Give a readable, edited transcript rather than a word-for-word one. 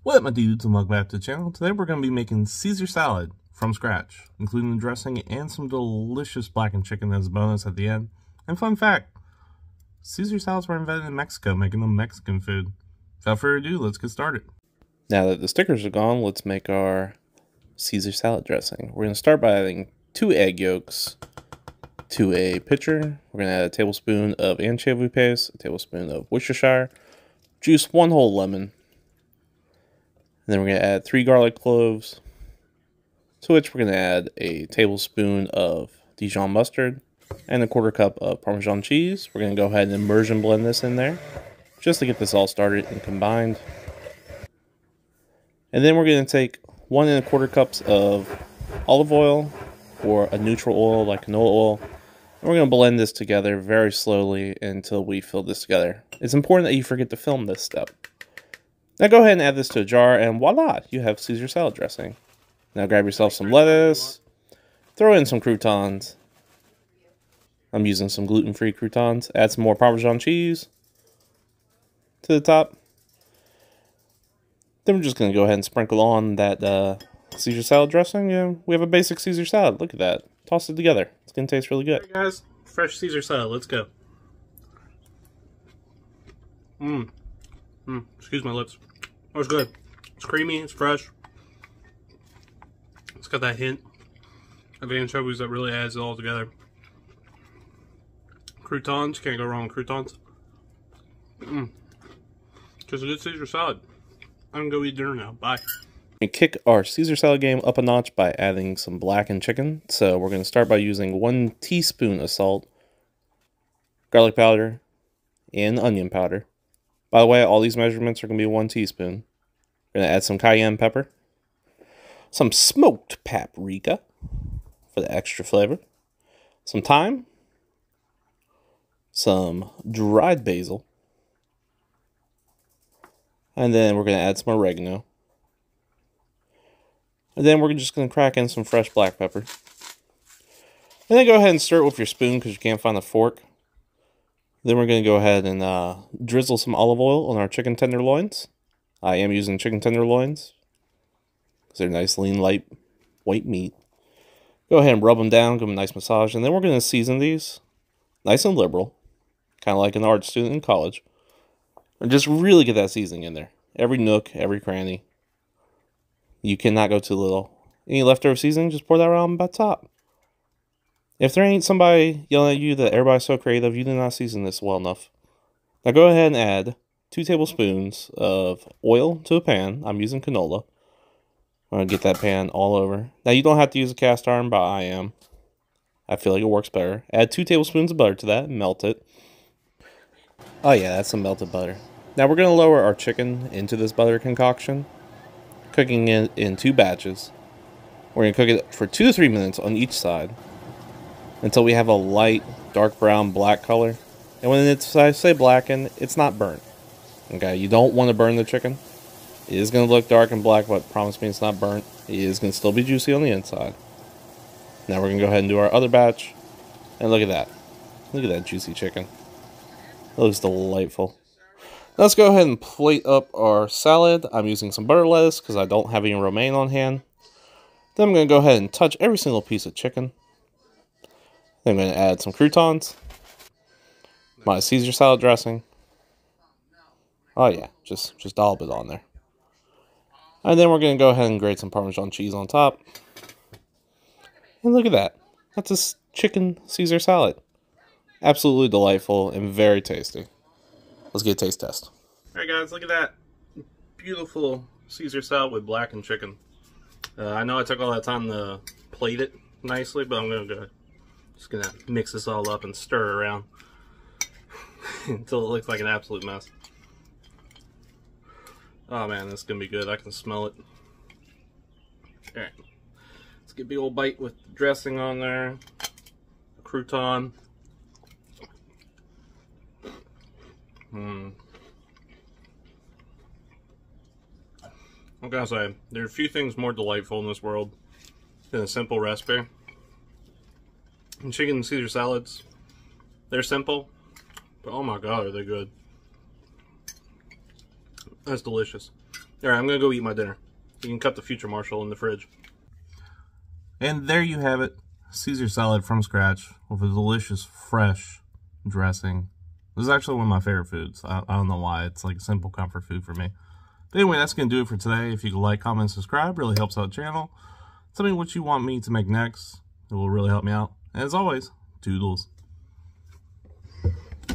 What up, my dudes, and welcome back to the channel. Today we're going to be making Caesar salad from scratch, including the dressing and some delicious blackened chicken as a bonus at the end. And fun fact, Caesar salads were invented in Mexico, making them Mexican food. Without further ado, let's get started. Now that the stickers are gone, let's make our Caesar salad dressing. We're going to start by adding 2 egg yolks to a pitcher. We're going to add a tablespoon of anchovy paste, a tablespoon of Worcestershire, juice 1 whole lemon. And then we're going to add 3 garlic cloves, to which we're going to add a tablespoon of Dijon mustard and a 1/4 cup of parmesan cheese. We're going to go ahead and immersion blend this in there just to get this all started and combined. And then we're going to take 1 1/4 cups of olive oil or a neutral oil like canola oil. And we're going to blend this together very slowly until we fill this together. It's important that you forget to film this step. Now go ahead and add this to a jar, and voila, you have Caesar salad dressing. Now grab yourself some lettuce, throw in some croutons. I'm using some gluten-free croutons. Add some more Parmesan cheese to the top. Then we're just going to go ahead and sprinkle on that Caesar salad dressing. Yeah, we have a basic Caesar salad. Look at that. Toss it together. It's going to taste really good. Hey guys, fresh Caesar salad. Let's go. Excuse my lips. That was good. It's creamy. It's fresh. It's got that hint of anchovies that really adds it all together. Croutons. Can't go wrong with croutons. Just a good Caesar salad. I'm going to go eat dinner now. Bye. We kick our Caesar salad game up a notch by adding some blackened chicken. So we're going to start by using 1 teaspoon of salt, garlic powder, and onion powder. By the way, all these measurements are going to be 1 teaspoon. We're going to add some cayenne pepper, some smoked paprika for the extra flavor, some thyme, some dried basil, and then we're going to add some oregano. And then we're just going to crack in some fresh black pepper. And then go ahead and stir it with your spoon because you can't find a fork. Then we're going to go ahead and drizzle some olive oil on our chicken tenderloins. I am using chicken tenderloins because they're nice, lean, light, white meat. Go ahead and rub them down, give them a nice massage. And then we're going to season these nice and liberal, kind of like an art student in college. And just really get that seasoning in there. Every nook, every cranny. You cannot go too little. Any leftover seasoning, just pour that around by the top. If there ain't somebody yelling at you that everybody's so creative, you did not season this well enough. Now go ahead and add 2 tablespoons of oil to a pan. I'm using canola. I'm going to get that pan all over. Now you don't have to use a cast iron, but I am. I feel like it works better. Add 2 tablespoons of butter to that and melt it. Oh yeah, that's some melted butter. Now we're going to lower our chicken into this butter concoction, cooking it in 2 batches. We're going to cook it for 2 to 3 minutes on each side until we have a light, dark brown, black color. And when I say blackened, it's not burnt. Okay, you don't want to burn the chicken. It is going to look dark and black, but promise me it's not burnt. It is going to still be juicy on the inside. Now we're going to go ahead and do our other batch. And look at that. Look at that juicy chicken. It looks delightful. Now let's go ahead and plate up our salad. I'm using some butter lettuce because I don't have any romaine on hand. Then I'm going to go ahead and touch every single piece of chicken. Then I'm going to add some croutons, my Caesar salad dressing. Oh yeah, just dollop it on there. And then we're going to go ahead and grate some Parmesan cheese on top. And look at that. That's a chicken Caesar salad. Absolutely delightful and very tasty. Let's get a taste test. Alright guys, look at that. Beautiful Caesar salad with blackened chicken. I know I took all that time to plate it nicely, but I'm just gonna mix this all up and stir it around until it looks like an absolute mess. Oh man, this is gonna be good. I can smell it. Alright. Let's get a big old bite with the dressing on there. A crouton. What can I say? There are a few things more delightful in this world than a simple recipe. And chicken Caesar salads, they're simple, but oh my god, are they good. That's delicious. All right, I'm going to go eat my dinner. You can cut the future Marshall in the fridge. And there you have it. Caesar salad from scratch with a delicious, fresh dressing. This is actually one of my favorite foods. I don't know why. It's like a simple comfort food for me. But anyway, that's going to do it for today. If you could like, comment, subscribe, really helps out the channel. Tell me what you want me to make next. It will really help me out. And as always, toodles.